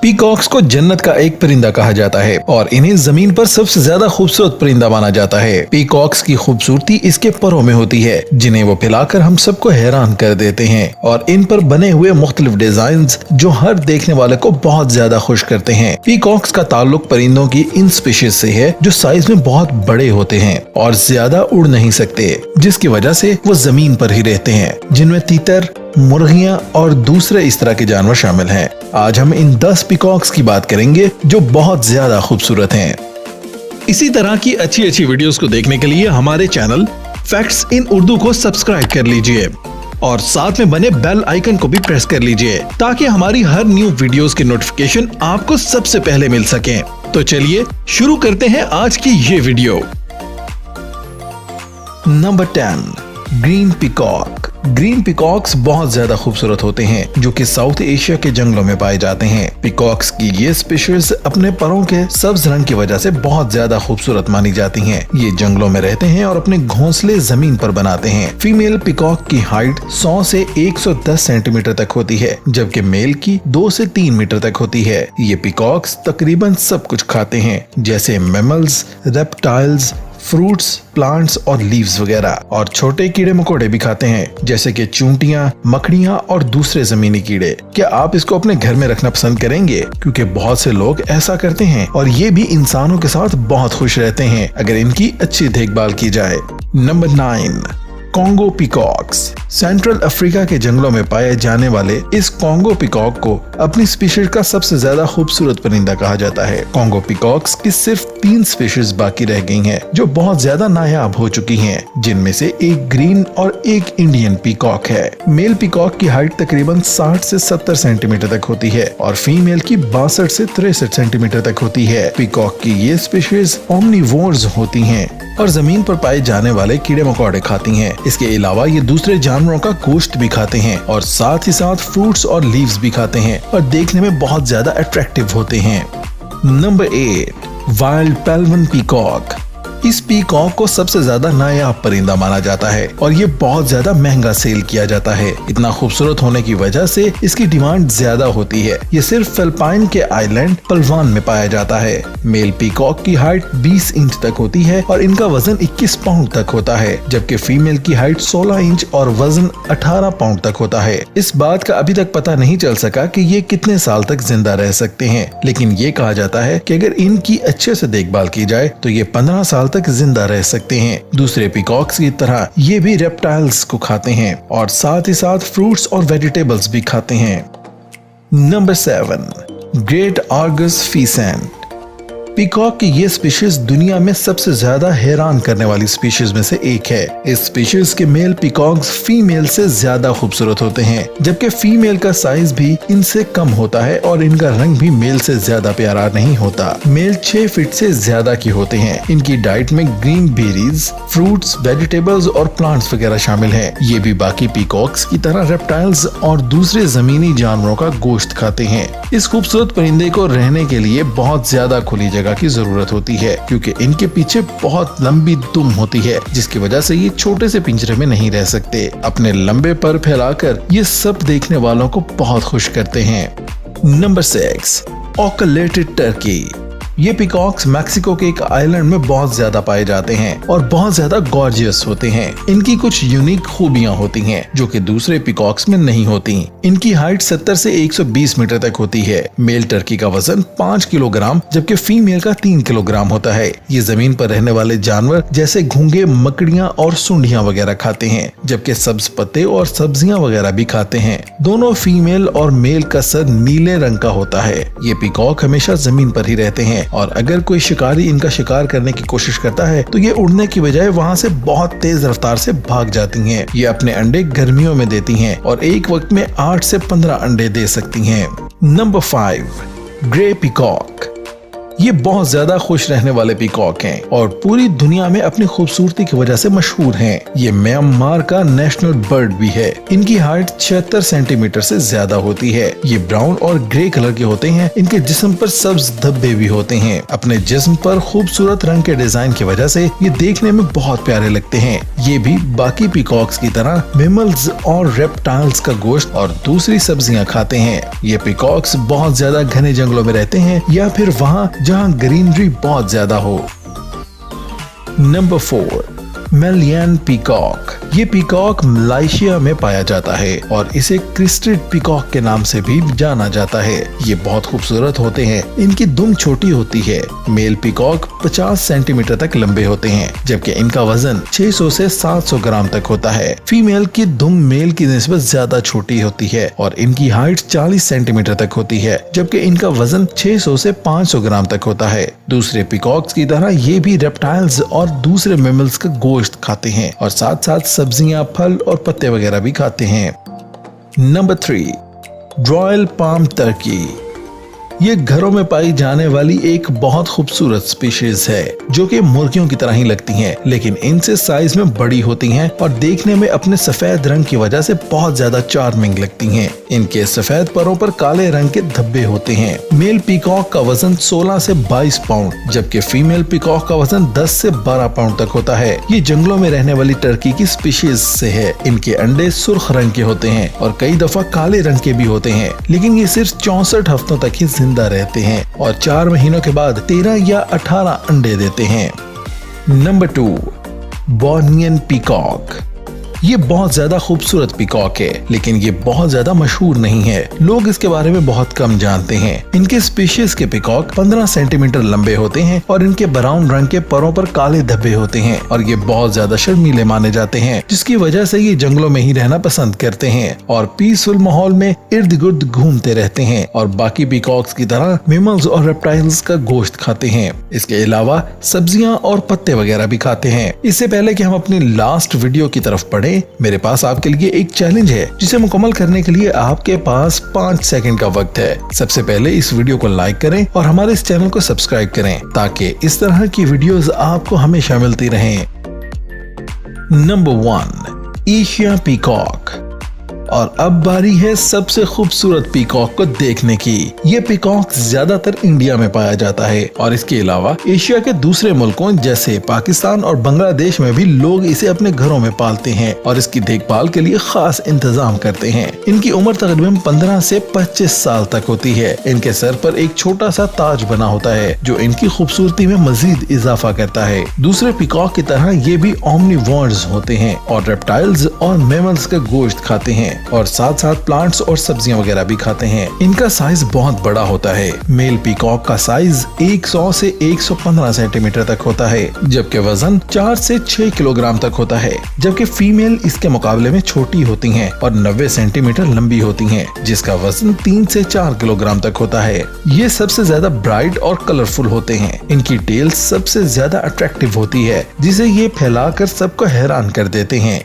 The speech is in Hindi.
पीकॉक्स को जन्नत का एक परिंदा कहा जाता है और इन्हें जमीन पर सबसे ज्यादा खूबसूरत परिंदा माना जाता है। पीकॉक्स की खूबसूरती इसके परों में होती है, जिन्हें वो फैलाकर हम सबको हैरान कर देते हैं, और इन पर बने हुए मुख्तलिफ डिजाइन्स जो हर देखने वाले को बहुत ज्यादा खुश करते हैं। पीकॉक्स का ताल्लुक परिंदों की इन स्पीशीज से है जो साइज में बहुत बड़े होते हैं और ज्यादा उड़ नहीं सकते, जिसकी वजह से वो जमीन पर ही रहते हैं, जिनमें तीतर, मुर्गियां और दूसरे इस तरह के जानवर शामिल हैं। आज हम इन 10 पीकॉक्स की बात करेंगे जो बहुत ज्यादा खूबसूरत हैं। इसी तरह की अच्छी वीडियोस को देखने के लिए हमारे चैनल फैक्ट्स इन उर्दू को सब्सक्राइब कर लीजिए और साथ में बने बेल आइकन को भी प्रेस कर लीजिए ताकि हमारी हर न्यू वीडियोस की नोटिफिकेशन आपको सबसे पहले मिल सके। तो चलिए शुरू करते हैं आज की ये video. Number 10, green peacock. Green peacocks बहुत ज्यादा खूबसूरत होते हैं जो कि साउथ एशिया के जंगलों में पाए जाते हैं। पीकॉक्स की ये स्पीशीज अपने परों के सब्ज रंग की वजह से बहुत ज्यादा खूबसूरत मानी जाती हैं। ये जंगलों में रहते हैं और अपने घोंसले जमीन पर बनाते हैं। फीमेल पीकॉक की हाइट 100 से 110 सेंटीमीटर तक होती है, जबकि मेल की 2 से 3 मीटर तक होती है। ये पीकॉक्स तकरीबन सब कुछ खाते हैं, जैसे मैमल्स, रेप्टाइल्स, फ्रूट्स, प्लांट्स और लीव्स वगैरह, और छोटे कीड़े मकोड़े भी खाते हैं जैसे कि चूंटियां, मकड़ियां और दूसरे जमीनी कीड़े। क्या आप इसको अपने घर में रखना पसंद करेंगे? क्योंकि बहुत से लोग ऐसा करते हैं और ये भी इंसानों के साथ बहुत खुश रहते हैं अगर इनकी अच्छी देखभाल की जाए। Number 9, Congo peacocks. Central Africa के जंगलों में पाए जाने वाले इस कॉन्गो पीकॉक को अपनी स्पीशीज का सबसे ज्यादा खूबसूरत परिंदा कहा जाता है। कॉन्गो पीकॉक्स की सिर्फ 3 स्पीशीज बाकी रह गई हैं, जो बहुत ज्यादा नायाब हो चुकी हैं, जिनमें से एक ग्रीन और एक इंडियन पीकॉक है। मेल पीकॉक की हाइट तकरीबन 60 से 70 सेंटीमीटर तक होती है और फीमेल की 62 से 63 सेंटीमीटर तक होती है। पीकॉक की ये स्पीशीज ओमनिवोर्स होती हैं और जमीन पर पाए जाने वाले कीड़े मकोड़े खाती हैं। इसके अलावा ये दूसरे जानवरों का गोश्त भी खाते हैं और साथ ही साथ फ्रूट्स और लीव्स भी खाते हैं और देखने में बहुत ज्यादा अट्रैक्टिव होते हैं। Number 8, wild Palawan peacock. इस पीकॉक को सबसे ज्यादा नायाब परिंदा माना जाता है और ये बहुत ज्यादा महंगा सेल किया जाता है। इतना खूबसूरत होने की वजह से इसकी डिमांड ज्यादा होती है। ये सिर्फ फिलिपाइन के आइलैंड पलवान में पाया जाता है। मेल पीकॉक की हाइट 20 इंच तक होती है और इनका वजन 21 पाउंड तक होता है, जबकि फीमेल की हाइट 16 इंच और वजन 18 पाउंड तक होता है। इस बात का अभी तक पता नहीं चल सका कि ये कितने साल तक जिंदा रह सकते हैं, लेकिन ये कहा जाता है कि अगर इनकी अच्छे से देखभाल की जाए तो ये 15 साल तक जिंदा रह सकते हैं। दूसरे पीकॉक्स की तरह ये भी रेप्टाइल्स को खाते हैं और साथ ही साथ फ्रूट्स और वेजिटेबल्स भी खाते हैं। Number 7, great argus pheasant. Peacock की ये स्पीशीज दुनिया में सबसे ज्यादा हैरान करने वाली स्पीशीज में से एक है। इस स्पीशीज के मेल पीकॉक्स फीमेल से ज्यादा खूबसूरत होते हैं, जबकि फीमेल का साइज भी इनसे कम होता है और इनका रंग भी मेल से ज्यादा प्यारा नहीं होता। मेल 6 फीट से ज्यादा की होते हैं। इनकी डाइट में ग्रीन बेरीज, फ्रूट्स, वेजिटेबल्स और प्लांट्स वगैरह शामिल हैं। ये भी बाकी पीकॉक्स की तरह रेप्टाइल्स और दूसरे जमीनी जानवरों का गोश्त खाते हैं। इस खूबसूरत परिंदे को रहने के लिए बहुत ज्यादा खुली जगह की जरूरत होती है, क्योंकि इनके पीछे बहुत लंबी दुम होती है, जिसकी वजह से ये छोटे से पिंजरे में नहीं रह सकते। अपने लंबे पर फैलाकर ये सब देखने वालों को बहुत खुश करते हैं। Number 6, ocellated turkey. ये पीकॉक्स मैक्सिको के एक आइलैंड में बहुत ज्यादा पाए जाते हैं और बहुत ज्यादा गॉर्जियस होते हैं। इनकी कुछ यूनिक खूबियां होती हैं जो कि दूसरे पीकॉक्स में नहीं होती। इनकी हाइट 70 से 120 मीटर तक होती है। मेल टर्की का वजन 5 किलोग्राम जबकि फीमेल का 3 किलोग्राम होता है। ये जमीन पर रहने वाले जानवर जैसे घोंगे, मकड़ियां और सुंडियां वगैरह खाते हैं, जबकि सब्ज पत्ते और सब्जियां वगैरह भी खाते हैं। दोनों फीमेल और मेल का सर नीले रंग का होता है। ये पीकॉक हमेशा जमीन पर ही रहते हैं और अगर कोई शिकारी इनका शिकार करने की कोशिश करता है तो ये उड़ने की बजाय वहाँ से बहुत तेज रफ्तार से भाग जाती हैं। ये अपने अंडे गर्मियों में देती हैं और एक वक्त में 8 से 15 अंडे दे सकती हैं। Number 5, grey peacock. ये बहुत ज्यादा खुश रहने वाले पीकॉक हैं और पूरी दुनिया में अपनी खूबसूरती की वजह से मशहूर हैं। ये म्यांमार का नेशनल बर्ड भी है। इनकी हाइट 76 सेंटीमीटर से ज्यादा होती है। ये ब्राउन और ग्रे कलर के होते हैं। इनके जिस्म पर सब्ज धब्बे भी होते हैं। अपने जिस्म पर खूबसूरत रंग के डिजाइन की वजह से ये देखने में बहुत प्यारे लगते हैं। ये भी बाकी पीकॉक्स की तरह मैमल्स और रेप्टाइल्स का गोश्त और दूसरी सब्जियां खाते हैं। ये पीकॉक्स बहुत ज्यादा घने जंगलों में रहते हैं या फिर वहाँ जहाँ ग्रीनरी बहुत ज्यादा हो। Number 4, Malayan peacock. ये पीकॉक मलेशिया में पाया जाता है और इसे क्रेस्टेड पीकॉक के नाम से भी जाना जाता है। ये बहुत खूबसूरत होते हैं। इनकी दुम छोटी होती है। मेल पीकॉक 50 सेंटीमीटर तक लंबे होते हैं, जबकि इनका वजन 600 से 700 ग्राम तक होता है। फीमेल की दुम मेल की निस्बत ज्यादा छोटी होती है और इनकी हाइट 40 सेंटीमीटर तक होती है, जबकि इनका वजन 600 से 500 ग्राम तक होता है। दूसरे पीकॉक्स की तरह ये भी रेप्टाइल्स और दूसरे मैमल्स का गोश्त खाते हैं और साथ साथ सब्जियां, फल और पत्ते वगैरह भी खाते हैं। Number 3, royal palm Turkey. ये घरों में पाई जाने वाली एक बहुत खूबसूरत स्पीशीज है जो कि मुर्गियों की तरह ही लगती हैं, लेकिन इनसे साइज में बड़ी होती हैं और देखने में अपने सफेद रंग की वजह से बहुत ज्यादा चार्मिंग लगती हैं। इनके सफेद परों पर काले रंग के धब्बे होते हैं। मेल पीकॉक का वजन 16 से 22 पाउंड, जबकि फीमेल पीकॉक का वजन 10 से 12 पाउंड तक होता है। ये जंगलों में रहने वाली टर्की की स्पीशीज से है। इनके अंडे सुर्ख रंग के होते हैं और कई दफा काले रंग के भी होते हैं, लेकिन ये सिर्फ 64 हफ्तों तक ही जिंदा रहते हैं और 4 महीनों के बाद 13 या 18 अंडे देते हैं। Number 2, Bornean peacock. ये बहुत ज्यादा खूबसूरत पीकॉक है, लेकिन ये बहुत ज्यादा मशहूर नहीं है। लोग इसके बारे में बहुत कम जानते हैं। इनके स्पीशीज के पीकॉक 15 सेंटीमीटर लंबे होते हैं और इनके ब्राउन रंग के परों पर काले धब्बे होते हैं और ये बहुत ज्यादा शर्मीले माने जाते हैं, जिसकी वजह से ये जंगलों में ही रहना पसंद करते हैं और पीसफुल माहौल में इर्द गिर्द घूमते रहते हैं और बाकी पीकॉक्स की तरह मैमल्स और रेप्टाइल्स का गोश्त खाते हैं। इसके अलावा सब्जियां और पत्ते वगैरह भी खाते हैं। इससे पहले कि हम अपनी लास्ट वीडियो की तरफ बढ़े, मेरे पास आपके लिए एक चैलेंज है जिसे मुकम्मल करने के लिए आपके पास 5 सेकंड का वक्त है। सबसे पहले इस वीडियो को लाइक करें और हमारे इस चैनल को सब्सक्राइब करें ताकि इस तरह की वीडियोस आपको हमेशा मिलती रहें। Number 1, Asia peacock. और अब बारी है सबसे खूबसूरत पीकॉक को देखने की। ये पीकॉक ज्यादातर इंडिया में पाया जाता है और इसके अलावा एशिया के दूसरे मुल्कों जैसे पाकिस्तान और बांग्लादेश में भी लोग इसे अपने घरों में पालते हैं और इसकी देखभाल के लिए खास इंतजाम करते हैं। इनकी उम्र तकरीबन 15 से 25 साल तक होती है। इनके सर पर एक छोटा सा ताज बना होता है जो इनकी खूबसूरती में मजीद इजाफा करता है। दूसरे पीकॉक की तरह ये भी ओमनिवोर्स होते हैं और रेप्टाइल्स और मैमल्स का गोश्त खाते हैं और साथ साथ प्लांट्स और सब्जियां वगैरह भी खाते हैं। इनका साइज बहुत बड़ा होता है। मेल पीकॉक का साइज 100 से 115 सेंटीमीटर तक होता है, जबकि वजन 4 से 6 किलोग्राम तक होता है, जबकि फीमेल इसके मुकाबले में छोटी होती हैं और 90 सेंटीमीटर लंबी होती हैं, जिसका वजन 3 से 4 किलोग्राम तक होता है। ये सबसे ज्यादा ब्राइट और कलरफुल होते हैं। इनकी टेल सबसे ज्यादा अट्रैक्टिव होती है, जिसे ये फैलाकर सबको हैरान कर देते हैं।